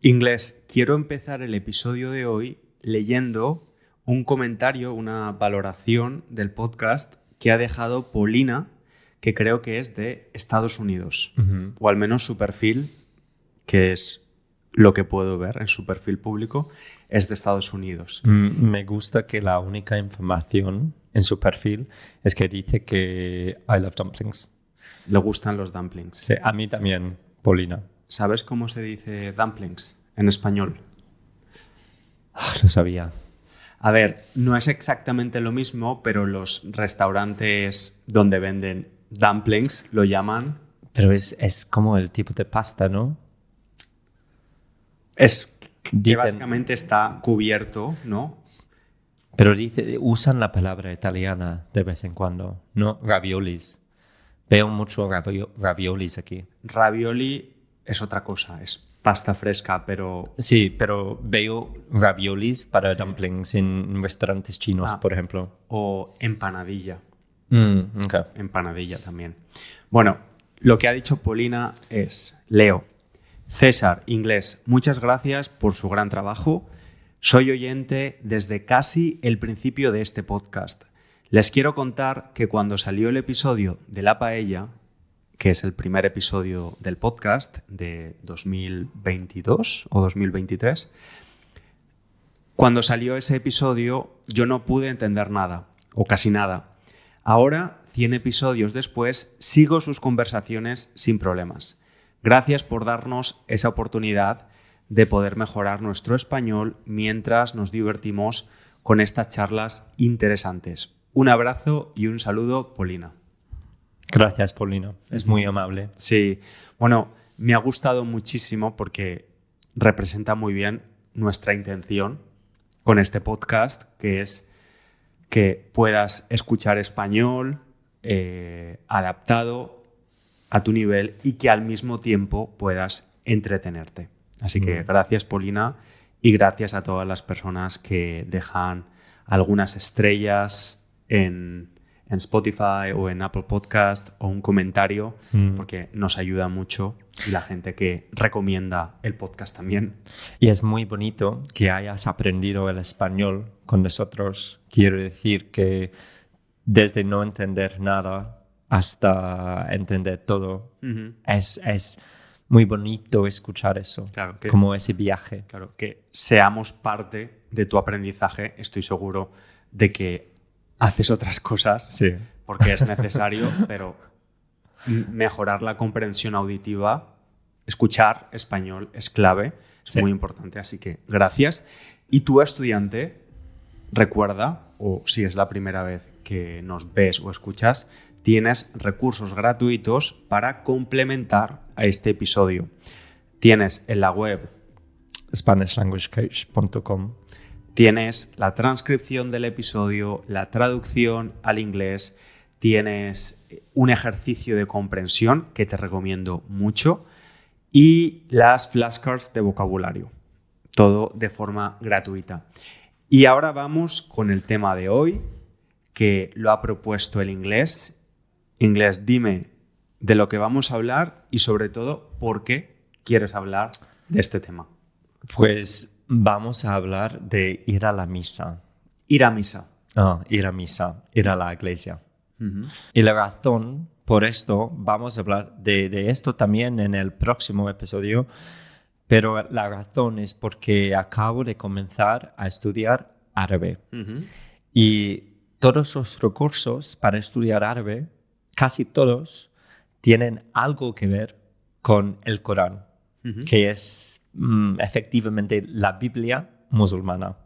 Inglés, quiero empezar el episodio de hoy leyendo un comentario, una valoración del podcast que ha dejado Paulina, que creo que es de Estados Unidos, o al menos su perfil, que es lo que puedo ver en su perfil público, es de Estados Unidos. Me gusta que la única información en su perfil es que dice que I love dumplings. Le gustan los dumplings. Sí, a mí también, Paulina. ¿Sabes cómo se dice dumplings en español? Lo sabía. A ver, no es exactamente lo mismo, pero los restaurantes donde venden dumplings lo llaman... Pero es como el tipo de pasta, ¿no? Es que básicamente está cubierto, ¿no? Pero usan la palabra italiana de vez en cuando, ¿no? Raviolis. Veo mucho raviolis aquí. Ravioli es otra cosa, es pasta fresca, pero... Sí, pero veo raviolis para dumplings en restaurantes chinos, por ejemplo. O empanadilla. Okay. Empanadilla también. Bueno, lo que ha dicho Paulina es, leo, César, Inglés, muchas gracias por su gran trabajo. Soy oyente desde casi el principio de este podcast. Les quiero contar que cuando salió el episodio de la paella, que es el primer episodio del podcast de 2022 o 2023, cuando salió ese episodio yo no pude entender nada, o casi nada. Ahora, 100 episodios después, sigo sus conversaciones sin problemas. Gracias por darnos esa oportunidad de poder mejorar nuestro español mientras nos divertimos con estas charlas interesantes. Un abrazo y un saludo, Paulina. Gracias, Paulina. Es muy amable. Sí. Bueno, me ha gustado muchísimo porque representa muy bien nuestra intención con este podcast, que es que puedas escuchar español adaptado a tu nivel y que al mismo tiempo puedas entretenerte. Así que gracias, Paulina, y gracias a todas las personas que dejan algunas estrellas en Spotify o en Apple Podcast o un comentario, porque nos ayuda mucho, y la gente que recomienda el podcast también. Y es muy bonito que hayas aprendido el español con nosotros. Quiero decir que desde no entender nada hasta entender todo, es muy bonito escuchar eso, claro, como ese viaje. Claro, que seamos parte de tu aprendizaje. Estoy seguro de que haces otras cosas, sí, porque es necesario, pero mejorar la comprensión auditiva, escuchar español es clave, es muy importante, así que gracias. Y tú, estudiante, recuerda, o si es la primera vez que nos ves o escuchas, tienes recursos gratuitos para complementar a este episodio. Tienes en la web SpanishLanguageCoach.com. Tienes la transcripción del episodio, la traducción al inglés, tienes un ejercicio de comprensión que te recomiendo mucho y las flashcards de vocabulario. Todo de forma gratuita. Y ahora vamos con el tema de hoy, que lo ha propuesto el Inglés. Inglés, dime de lo que vamos a hablar y sobre todo por qué quieres hablar de este tema. Pues vamos a hablar de ir a la misa. Ir a misa. Ir a misa, ir a la iglesia. Y la razón por esto, vamos a hablar de esto también en el próximo episodio, pero la razón es porque acabo de comenzar a estudiar árabe. Y todos los recursos para estudiar árabe, casi todos, tienen algo que ver con el Corán, que es efectivamente la Biblia musulmana.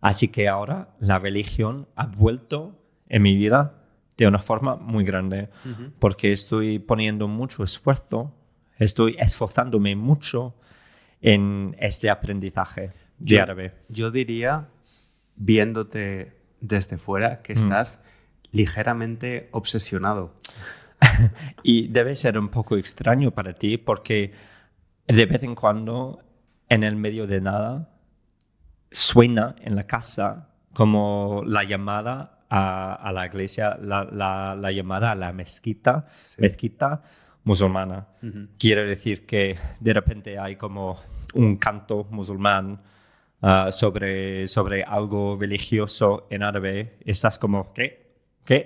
Así que ahora la religión ha vuelto en mi vida de una forma muy grande, porque estoy poniendo mucho esfuerzo, estoy esforzándome mucho en ese aprendizaje de árabe. Yo diría, viéndote desde fuera, que estás ligeramente obsesionado. Y debe ser un poco extraño para ti, porque de vez en cuando, en el medio de nada, suena en la casa como la llamada a la iglesia, la llamada a la mezquita, mezquita musulmana. Quiere decir que de repente hay como un canto musulmán sobre algo religioso en árabe, estás como, ¿qué? Sí,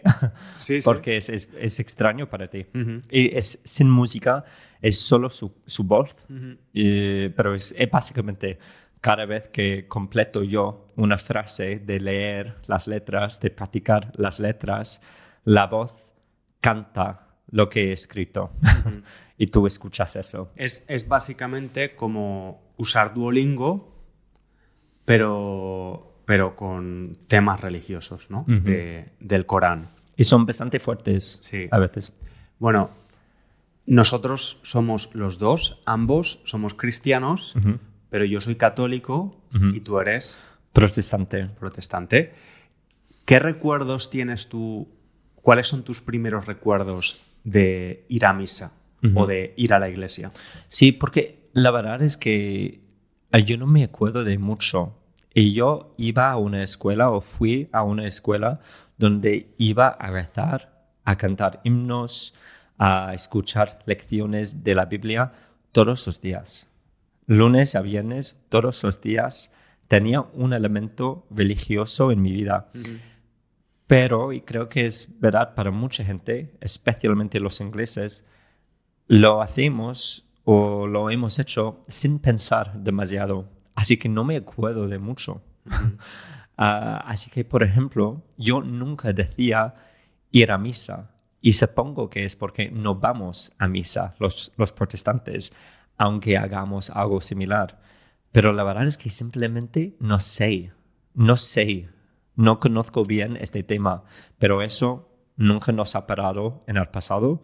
sí. Porque es extraño para ti. Y es sin música, es solo su voz, pero es básicamente cada vez que completo yo una frase de leer las letras, de practicar las letras, la voz canta lo que he escrito. Y tú escuchas eso. Es básicamente como usar Duolingo, pero con temas religiosos, ¿no? Del Corán. Y son bastante fuertes Sí. a veces. Bueno, nosotros somos los dos, ambos somos cristianos, pero yo soy católico y tú eres Protestante. protestante. ¿Qué recuerdos tienes tú? ¿Cuáles son tus primeros recuerdos de ir a misa o de ir a la iglesia? Sí, porque la verdad es que yo no me acuerdo de mucho. Y yo iba a una escuela o fui a una escuela donde iba a rezar, a cantar himnos, a escuchar lecciones de la Biblia todos los días. Lunes a viernes, todos los días, tenía un elemento religioso en mi vida. Pero, y creo que es verdad para mucha gente, especialmente los ingleses, lo hacemos o lo hemos hecho sin pensar demasiado. Así que no me acuerdo de mucho. Así que, por ejemplo, yo nunca decía ir a misa. Y supongo que es porque no vamos a misa los protestantes, aunque hagamos algo similar. Pero la verdad es que simplemente no sé. No conozco bien este tema. Pero eso nunca nos ha parado en el pasado.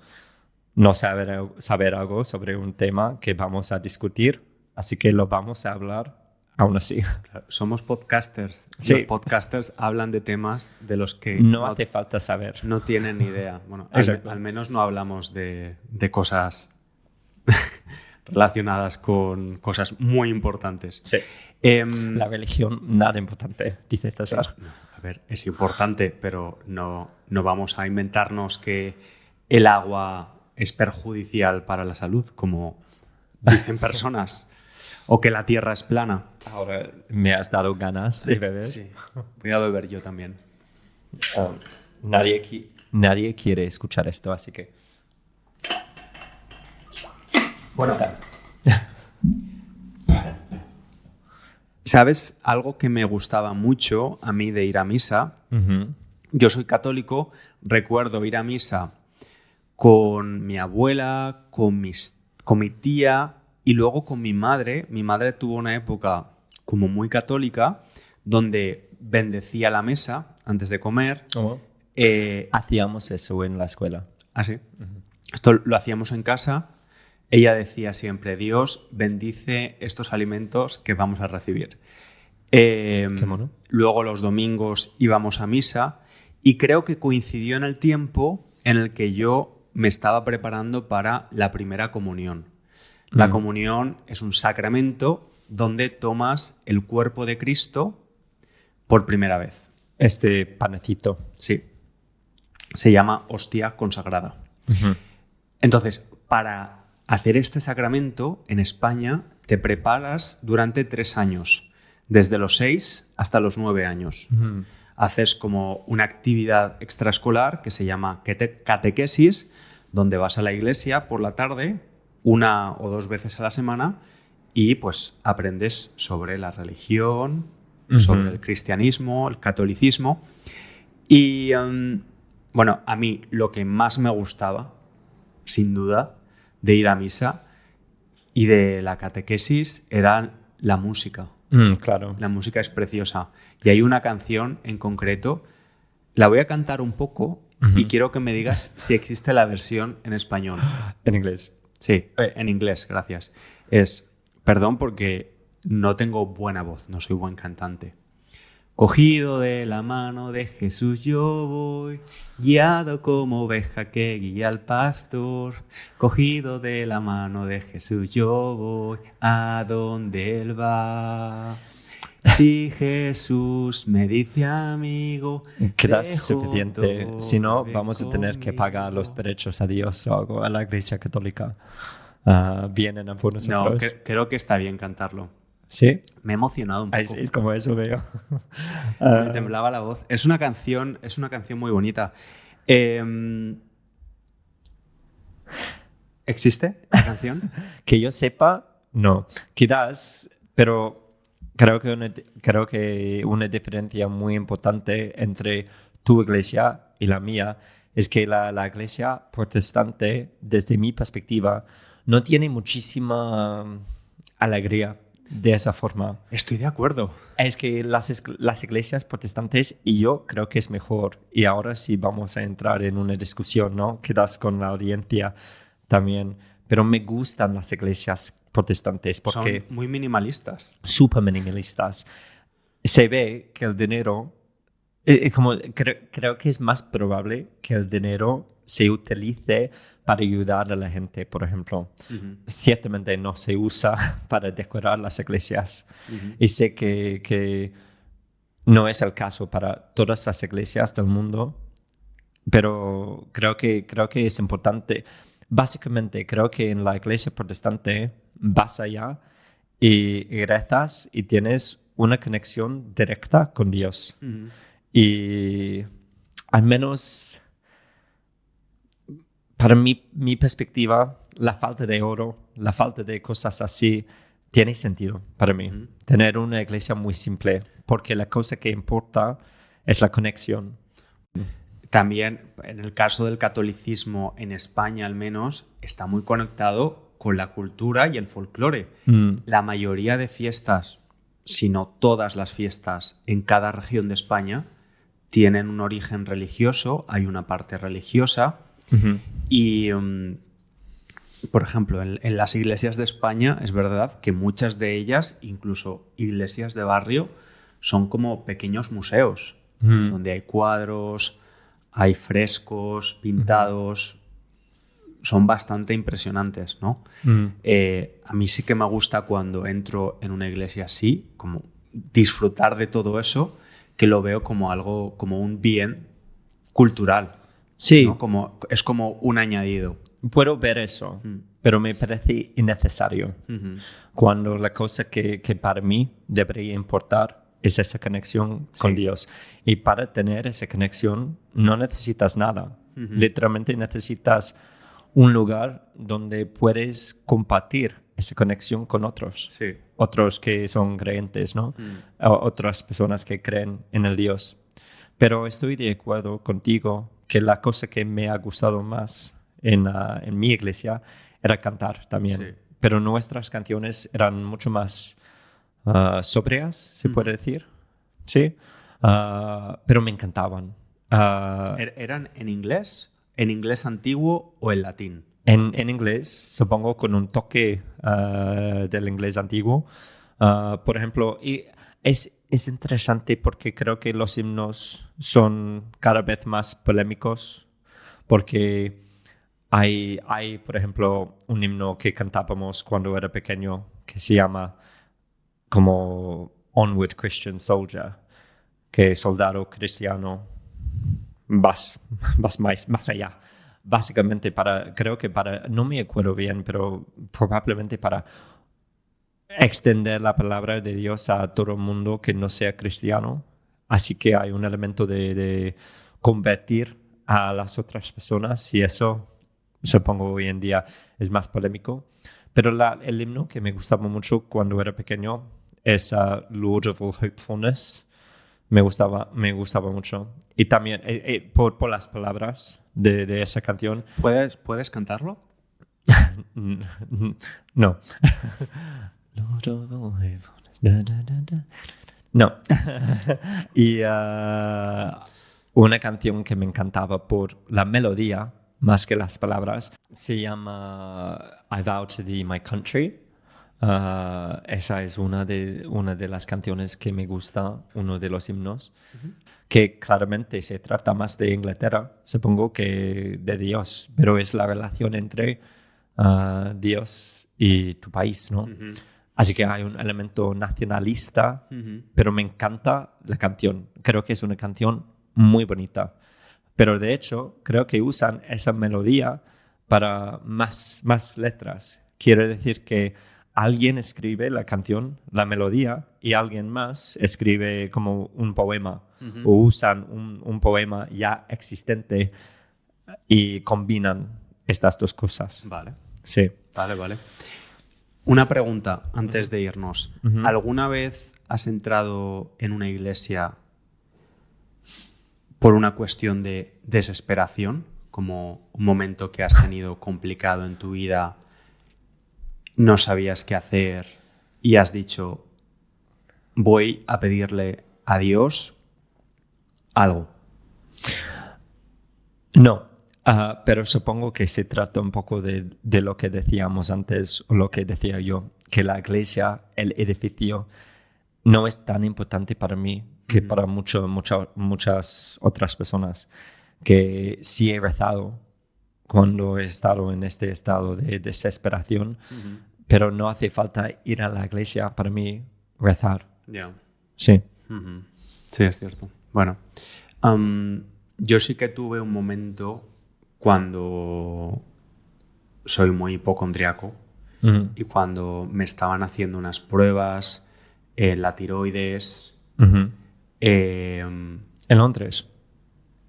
No saber algo sobre un tema que vamos a discutir. Así que lo vamos a hablar aún así. Somos podcasters. Sí. Los podcasters hablan de temas de los que No hace falta saber. no tienen ni idea. Bueno, Exacto. al menos no hablamos de cosas relacionadas con cosas muy importantes. Sí. La religión, nada importante, dice César. No, a ver, es importante, pero no vamos a inventarnos que el agua es perjudicial para la salud, como dicen personas, o que la Tierra es plana. Ahora me has dado ganas de beber. Sí, voy a beber yo también. Nadie quiere escuchar esto, así que... Bueno, ¿sabes algo que me gustaba mucho a mí de ir a misa? Yo soy católico, recuerdo ir a misa con mi abuela, con mi tía y luego con mi madre. Mi madre tuvo una época como muy católica donde bendecía la mesa antes de comer. Hacíamos eso en la escuela. ¿Ah, sí? Esto lo hacíamos en casa. Ella decía siempre, Dios bendice estos alimentos que vamos a recibir. Qué mono. Luego los domingos íbamos a misa y creo que coincidió en el tiempo en el que yo me estaba preparando para la primera comunión. La comunión es un sacramento donde tomas el cuerpo de Cristo por primera vez. Este panecito. Sí. Se llama hostia consagrada. Entonces, para hacer este sacramento en España te preparas durante 3 años, desde los 6 hasta los 9 años. Haces como una actividad extraescolar que se llama catequesis, donde vas a la iglesia por la tarde 1 o 2 veces a la semana y pues aprendes sobre la religión, sobre el cristianismo, el catolicismo. Y bueno, a mí lo que más me gustaba, sin duda, de ir a misa y de la catequesis era la música. Claro. La música es preciosa. Y hay una canción en concreto, la voy a cantar un poco y quiero que me digas si existe la versión en español. En inglés. Sí, en inglés, gracias. Perdón porque no tengo buena voz, no soy buen cantante. Cogido de la mano de Jesús yo voy, guiado como oveja que guía al pastor. Cogido de la mano de Jesús yo voy, a donde Él va. Si Jesús me dice amigo, Queda dejo suficiente. todo, Si no, ven vamos a tener que pagar los conmigo. derechos a Dios o algo a la Iglesia Católica. bien en algunos No, otros. creo que está bien cantarlo. ¿Sí? Me he emocionado un poco. Es como eso veo. Me temblaba la voz. Es una canción muy bonita. Eh, ¿Existe la canción? Que yo sepa, no. Quizás, pero creo que una diferencia muy importante entre tu iglesia y la mía es que la iglesia protestante, desde mi perspectiva, no tiene muchísima alegría de esa forma. Estoy de acuerdo. Es que las iglesias protestantes, y yo creo que es mejor, y ahora sí vamos a entrar en una discusión, ¿no? Quizás con la audiencia también, pero me gustan las iglesias protestantes porque Son muy minimalistas. súper minimalistas. Se ve que el dinero, creo que es más probable que el dinero se utilice para ayudar a la gente, por ejemplo. Ciertamente no se usa para decorar las iglesias. Y sé que no es el caso para todas las iglesias del mundo, pero creo que es importante. Básicamente, creo que en la iglesia protestante vas allá y rezas y tienes una conexión directa con Dios. Y al menos para mi perspectiva, la falta de oro, la falta de cosas así, tiene sentido para mí. Tener una iglesia muy simple, porque la cosa que importa es la conexión. También, en el caso del catolicismo en España al menos, está muy conectado con la cultura y el folclore. La mayoría de fiestas, si no todas las fiestas en cada región de España, tienen un origen religioso, hay una parte religiosa. Y, por ejemplo, en las iglesias de España es verdad que muchas de ellas, incluso iglesias de barrio, son como pequeños museos, donde hay cuadros, hay frescos pintados, son bastante impresionantes, ¿no? A mí sí que me gusta cuando entro en una iglesia así, como disfrutar de todo eso, que lo veo como algo, como un bien cultural. Sí. ¿No? Es como un añadido. Puedo ver eso, pero me parece innecesario. Cuando la cosa que para mí debería importar es esa conexión con Dios. Y para tener esa conexión no necesitas nada. Literalmente necesitas un lugar donde puedes compartir esa conexión con otros. Sí. Otros que son creyentes, ¿no? Otras personas que creen en el Dios. Pero estoy de acuerdo contigo que la cosa que me ha gustado más en mi iglesia era cantar también. Sí. Pero nuestras canciones eran mucho más sobrias, se puede decir. Sí. Pero me encantaban. ¿Eran en inglés antiguo o en latín? En inglés, supongo, con un toque del inglés antiguo. Por ejemplo, y es interesante porque creo que los himnos son cada vez más polémicos porque hay, por ejemplo, un himno que cantábamos cuando era pequeño que se llama como Onward Christian Soldier, que soldado cristiano, vas más allá. Básicamente creo que no me acuerdo bien, pero probablemente para extender la palabra de Dios a todo el mundo que no sea cristiano. Así que hay un elemento de convertir a las otras personas y eso, supongo, hoy en día es más polémico. Pero el himno que me gustaba mucho cuando era pequeño es Lord of All Hopefulness. Me gustaba mucho. Y también por las palabras de esa canción. ¿Puedes cantarlo? No. Lord of all heavens, da, da, da, da. No. Y una canción que me encantaba por la melodía, más que las palabras, se llama I Vow to Thee, My Country. Esa es una de las canciones que me gusta, uno de los himnos, que claramente se trata más de Inglaterra, supongo, que de Dios, pero es la relación entre Dios y tu país, ¿no? Así que hay un elemento nacionalista, pero me encanta la canción. Creo que es una canción muy bonita. Pero de hecho, creo que usan esa melodía para más letras. quiere decir que alguien escribe la canción, la melodía, y alguien más escribe como un poema o usan un poema ya existente y combinan estas dos cosas. Vale. Sí. Vale. Una pregunta antes de irnos. ¿Alguna vez has entrado en una iglesia por una cuestión de desesperación? Como un momento que has tenido complicado en tu vida, no sabías qué hacer y has dicho, voy a pedirle a Dios algo. No, pero supongo que se trata un poco de lo que decíamos antes, o lo que decía yo, que la iglesia, el edificio, no es tan importante para mí que para muchas otras personas, que sí he rezado cuando he estado en este estado de desesperación, pero no hace falta ir a la iglesia para mí rezar. Yeah. Sí. Sí, es cierto. Bueno, yo sí que tuve un momento cuando soy muy hipocondriaco y cuando me estaban haciendo unas pruebas en la tiroides. ¿En Londres?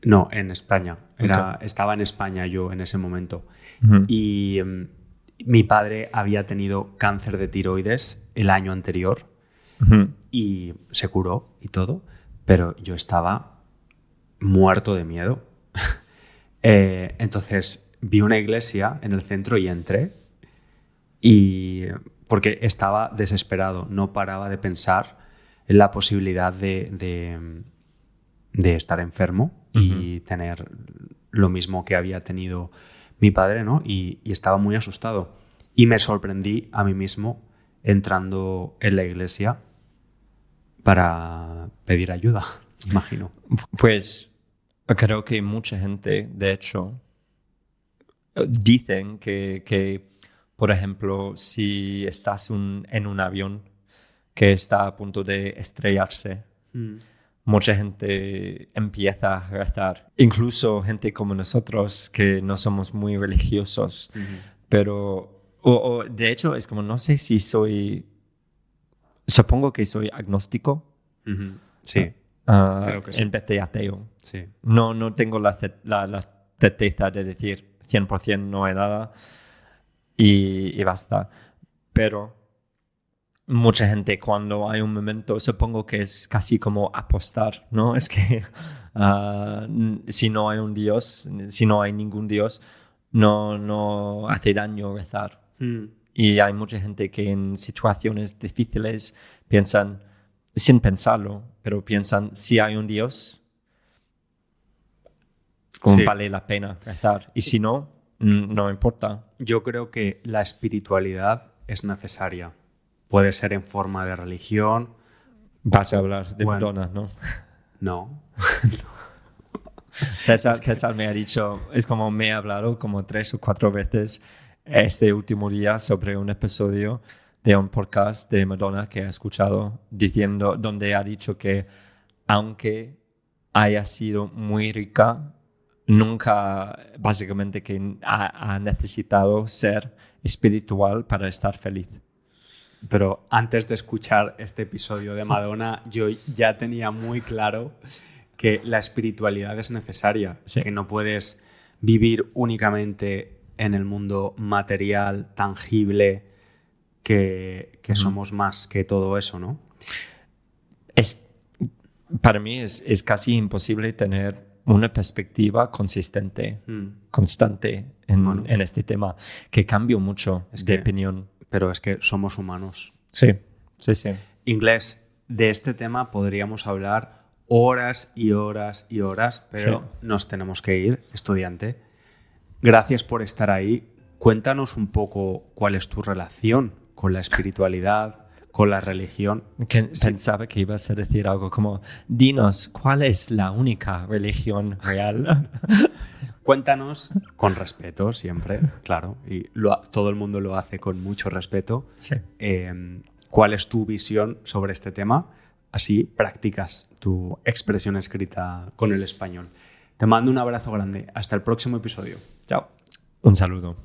No, en España. Okay. Estaba en España yo en ese momento. Y mi padre había tenido cáncer de tiroides el año anterior y se curó y todo, pero yo estaba muerto de miedo. Entonces vi una iglesia en el centro y entré, porque estaba desesperado, no paraba de pensar en la posibilidad de estar enfermo y tener lo mismo que había tenido mi padre, ¿no? Y estaba muy asustado. Y me sorprendí a mí mismo entrando en la iglesia para pedir ayuda, imagino. Pues creo que mucha gente, de hecho, dicen que por ejemplo, si estás en un avión que está a punto de estrellarse, mucha gente empieza a rezar. Incluso gente como nosotros, que no somos muy religiosos. Pero, de hecho, es como, no sé si supongo que soy agnóstico. Sí, creo que sí. En vez de ateo. Sí. No tengo la certeza de decir 100% no hay nada y basta. Pero mucha gente, cuando hay un momento, supongo que es casi como apostar, ¿no? Es que si no hay un Dios, si no hay ningún Dios, no hace daño rezar. Y hay mucha gente que en situaciones difíciles piensan, sin pensarlo, pero piensan, si hay un Dios, Sí. vale la pena rezar. Y si no, no importa. Yo creo que la espiritualidad es necesaria. Puede ser en forma de religión. Vas a hablar de Bueno. Madonna, ¿no? No. César me ha dicho, es como me ha hablado como 3 o 4 veces este último día sobre un episodio de un podcast de Madonna que he escuchado donde ha dicho que aunque haya sido muy rica, nunca básicamente que ha necesitado ser espiritual para estar feliz. Pero antes de escuchar este episodio de Madonna, yo ya tenía muy claro que la espiritualidad es necesaria, Sí. que no puedes vivir únicamente en el mundo material, tangible, que somos más que todo eso, ¿no? Para mí es casi imposible tener una perspectiva constante en este tema, que cambia mucho de opinión. Pero es que somos humanos. Sí. Inglés, de este tema podríamos hablar horas y horas y horas, pero nos tenemos que ir, estudiante. Gracias por estar ahí. Cuéntanos un poco cuál es tu relación con la espiritualidad, con la religión. Pensaba que ibas a decir algo como, dinos, ¿cuál es la única religión real? Cuéntanos con respeto siempre, claro, y todo el mundo lo hace con mucho respeto. Sí. ¿Cuál es tu visión sobre este tema? Así practicas tu expresión escrita con el español. Te mando un abrazo grande. Hasta el próximo episodio. Chao. Un saludo.